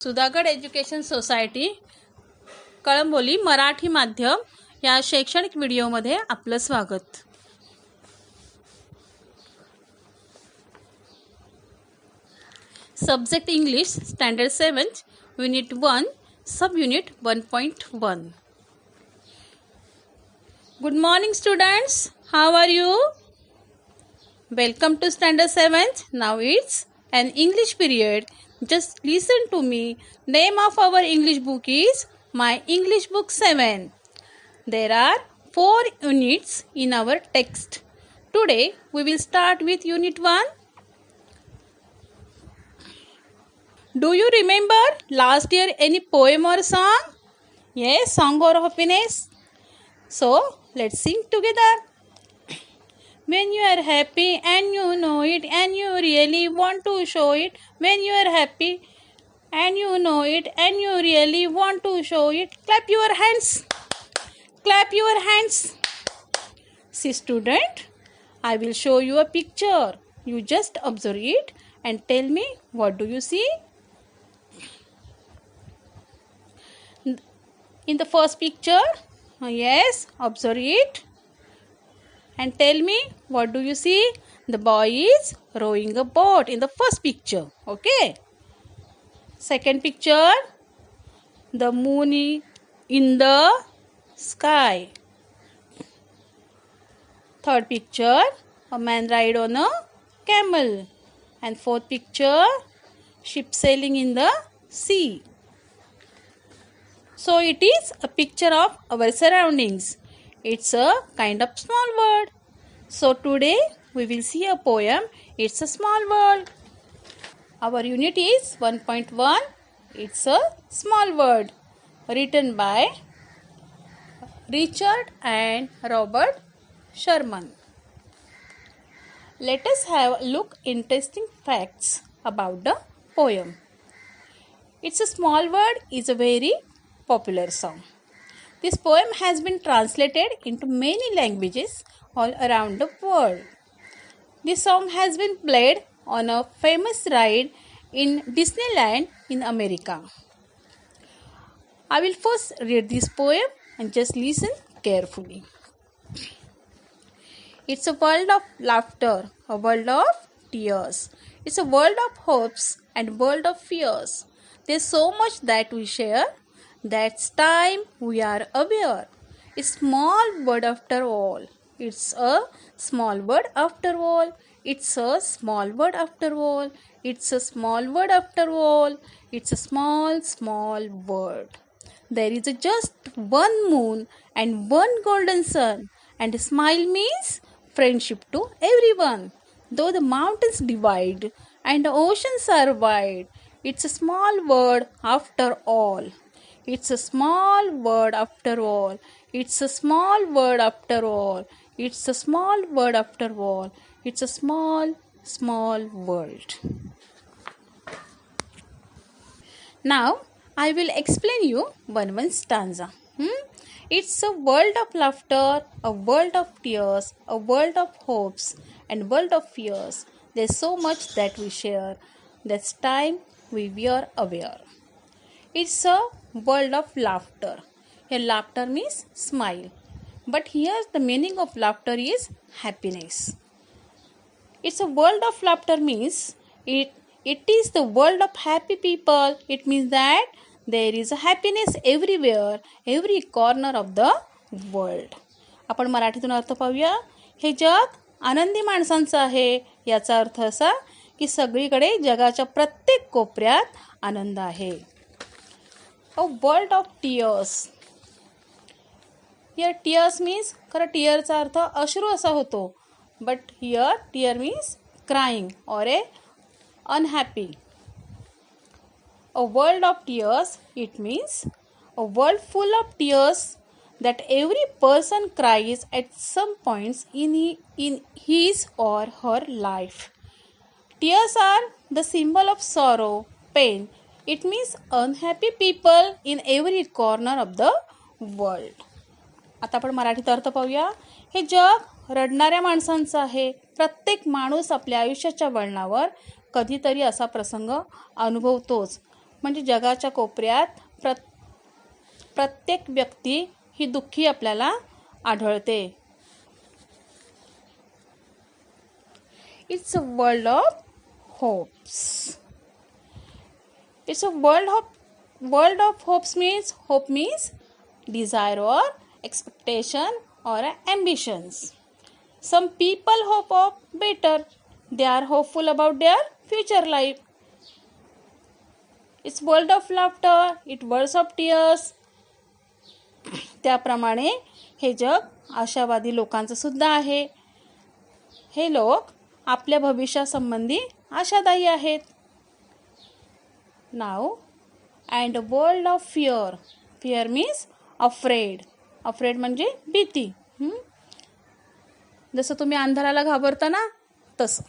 Sudhagad education society Kalamboli Marathi माध्यम या शैक्षणिक व्हिडिओमध्ये आपलं स्वागत. Subject English standard 7 unit 1 sub unit 1.1. Good morning students, how are you? Welcome to standard 7th. Now it's an English period. Just listen to me. Name of our English book is My English Book 7. There are 4 units in our text. Today we will start with unit 1. Do you remember last year any poem or song? Yes, song or happiness. So let's sing together. When you are happy and you know it and you really want to show it. When you are happy and you know it and you really want to show it. Clap your hands. Clap your hands. See student, I will show you a picture. You just observe it and tell me what do you see. In the first picture, yes, observe it. And tell me, what do you see? The boy is rowing a boat in the first picture. Okay. Second picture, the moon in the sky. Third picture, a man ride on a camel. And fourth picture, ship sailing in the sea. So it is a picture of our surroundings. It's a kind of small world. So today we will see a poem. It's a small world. Our unit is 1.1. It's a small world. Written by Richard and Robert Sherman. Let us have a look interesting facts about the poem. It's a small world is a very popular song. This poem has been translated into many languages all around the world. This song has been played on a famous ride in Disneyland in America. I will first read this poem and just listen carefully. It's a world of laughter, a world of tears. It's a world of hopes and world of fears. There's so much that we share. That's time we are aware. It's small word after all. It's a small word after all. It's a small word after all. It's a small word after all. It's a small word. There is just one moon and one golden sun. And a smile means friendship to everyone. Though the mountains divide and the oceans are wide. It's a small word after all. It's a small word after all. It's a small word after all. It's a small word after all. It's a small world. Now I will explain you one stanza. It's a world of laughter, a world of tears, a world of hopes and world of fears. There's so much that we share. That's time we are aware. It's a world of laughter. Here laughter means smile. But here the meaning of laughter is happiness. It's a world of laughter means it is the world of happy people. It means that there is a happiness everywhere, every corner of the world. आपण मराठीतून अर्थ पाहूया. हे जग आनंदी माणसांचं आहे. याचा अर्थ असा की सगळीकडे जगाच्या प्रत्येक कोपऱ्यात आनंद आहे. A world of tears. Here tears means खरं टीयरचा अर्थ अश्रू असा होतो. But here tear means crying or a unhappy. A world of tears, it means a world full of tears that every person cries at some points in his or her life. Tears are the symbol of sorrow, pain. It means unhappy people in every corner of the world. आता आपण मराठीत अर्थ पाहूया. हे जग रडणाऱ्या माणसांचं आहे. प्रत्येक माणूस आपल्या आयुष्याच्या वळणावर कधीतरी असा प्रसंग अनुभवतोच. म्हणजे जगाच्या कोपऱ्यात प्रत्येक व्यक्ती ही दुःखी आपल्याला आढळते. It's a world of hopes. It's a world of hopes means hope means desire or expectation or ambitions. Some people hope of better. They are hopeful about their future life. It's world of laughter. It words of tears. त्याप्रमाणे हे जग आशावादी लोकांचं सुद्धा आहे. हे लोक आपल्या भविष्यासंबंधी आशादायी आहेत. Now and world of fear. Fear means afraid. Afraid म्हणजे भीती. जसं तुम्ही अंधाराला घाबरता ना तसं.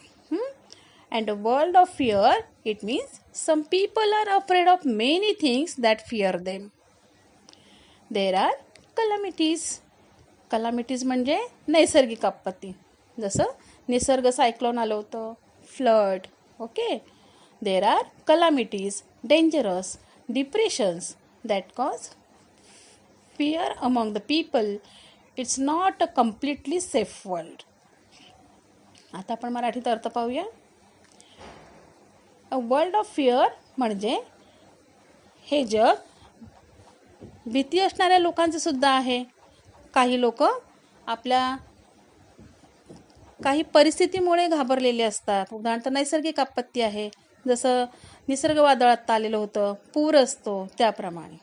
And world of fear it means some people are afraid of many things that fear them. There are calamities. Calamities म्हणजे नैसर्गिक आपत्ती. जसं निसर्ग सायक्लोन आलं होतं, flood. Okay. There are calamities, dangerous, depressions that cause fear among the people. It's not a completely safe world. आता आपण मराठीत अर्थ पाहूया. अ वर्ल्ड ऑफ फिअर म्हणजे हे जग भीती असणाऱ्या लोकांचं सुद्धा आहे. काही लोक आपल्या काही परिस्थितीमुळे घाबरलेले असतात. उदाहरणार्थ नैसर्गिक आपत्ती आहे, जसं निसर्ग वादळात आलेलं होतं, पूर असतो त्याप्रमाणे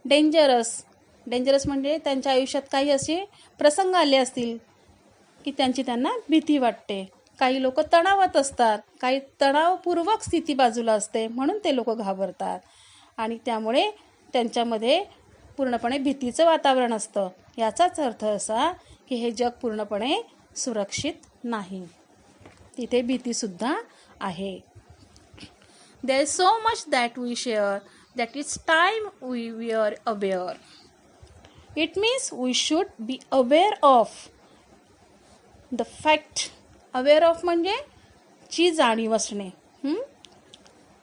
डेंजरस म्हणजे त्यांच्या आयुष्यात काही असे प्रसंग आले असतील की त्यांना भीती वाटते. काही लोक तणावात असतात, काही तणावपूर्वक स्थिती बाजूला असते म्हणून ते लोक घाबरतात आणि त्यामुळे त्यांच्यामध्ये पूर्णपणे भीतीचं वातावरण असतं. याचाच अर्थ असा की हे जग पूर्णपणे सुरक्षित नाही, तिथे भीतीसुद्धा आहे. There is so much that we share that it's time we are aware. It means we should be aware of the fact. Aware of म्हणजे ची जाणीव असणे.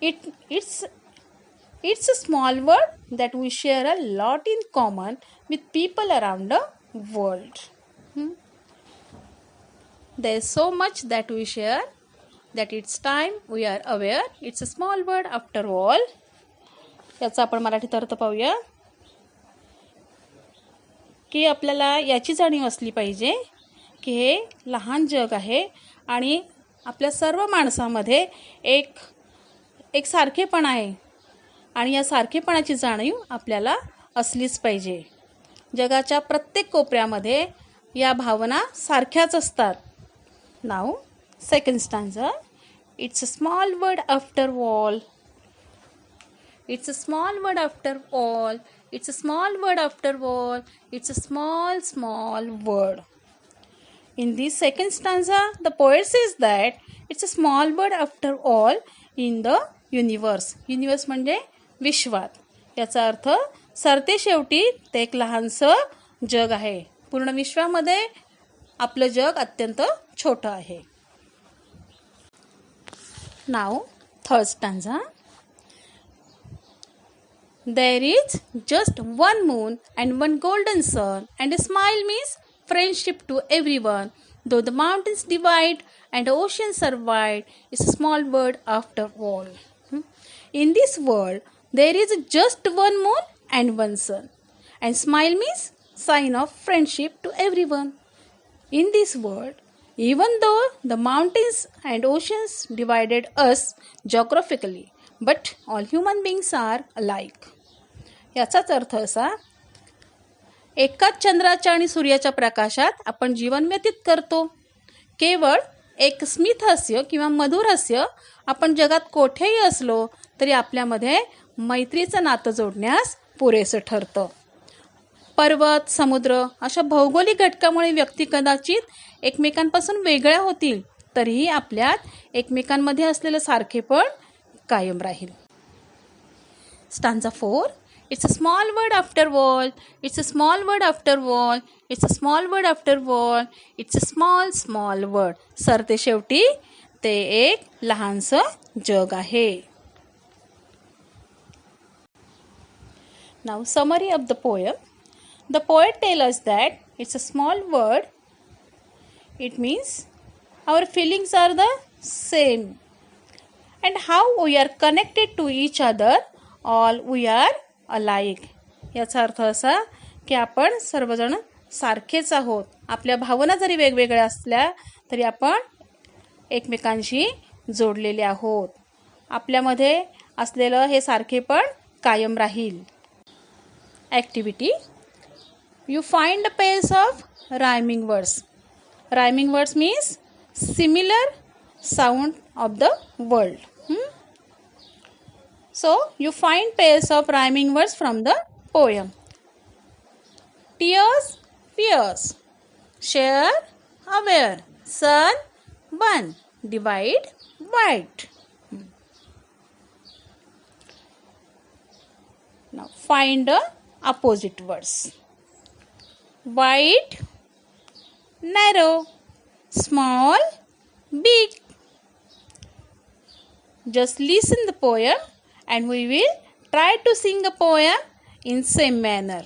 It's a small word that we share a lot in common with people around the world. There is so much that we share that it's time we are aware. It's a small word after all. याचा आपण मराठीत अर्थ पाहूया की आपल्याला याची जाणीव असली पाहिजे की हे लहान जग आहे आणि आपल्या सर्व माणसामध्ये एक सारखेपण आहे आणि या सारखेपणाची जाणीव आपल्याला असलीच पाहिजे. जगाच्या प्रत्येक कोपऱ्यामध्ये या भावना सारख्याच असतात. Now second stanza. It's a small word after all. It's a small word after all. It's a small word after all. It's a small word. In this second stanza, the poet says that it's a small word after all in the universe. Universe म्हणजे विश्वात. याचा अर्थ सरते शेवटी ते एक लहानसं जग आहे. पूर्ण विश्वामध्ये आपलं जग अत्यंत छोटं आहे. Now, third stanza. There is just one moon and one golden sun, and a smile means friendship to everyone. Though the mountains divide and the oceans are wide, it's a small word after all. In this world, there is just one moon and one sun, and smile means sign of friendship to everyone. In this world, even though the mountains and oceans divided us geographically, but all human beings are alike. याचाच अर्थ असा, एकाच चंद्राच्या आणि सूर्याच्या प्रकाशात आपण जीवन व्यतीत करतो. केवळ एक स्मितहास्य किंवा मधुर हास्य आपण जगात कोठेही असलो तरी आपल्यामध्ये मैत्रीचं नातं जोडण्यास पुरेसं ठरतं. पर्वत, समुद्र अशा भौगोलिक घटकामुळे व्यक्ती कदाचित एकमेकांपासून वेगळ्या होतील, तरीही आपल्यात एकमेकांमध्ये असलेलं सारखेपण कायम राहील. Stanza 4. It's a small word after all. It's a small word after all. It's a small word after all. It's a small word. सरते शेवटी ते एक लहानसं जग आहे. Now summary of the poem. The poet tells us that it's a small word. It means our feelings are the same and how we are connected to each other, all we are alike. याचा अर्थ असा की आपण सर्वजण सारखेच आहोत. आपल्या भावना जरी वेगवेगळ्या असल्या तरी आपण एकमेकांशी जोडलेले आहोत. आपल्यामध्ये असलेलं हे सारखेपण कायम राहील. Activity. You find a pairs of rhyming words. Rhyming words means similar sound of the word. So you find pairs of rhyming words from the poem. Tears, fears. Share, aware. Sun, burn. Divide, white. Now find the opposite words. Wide, narrow, small, big. Just listen the poem and we will try to sing a poem in same manner.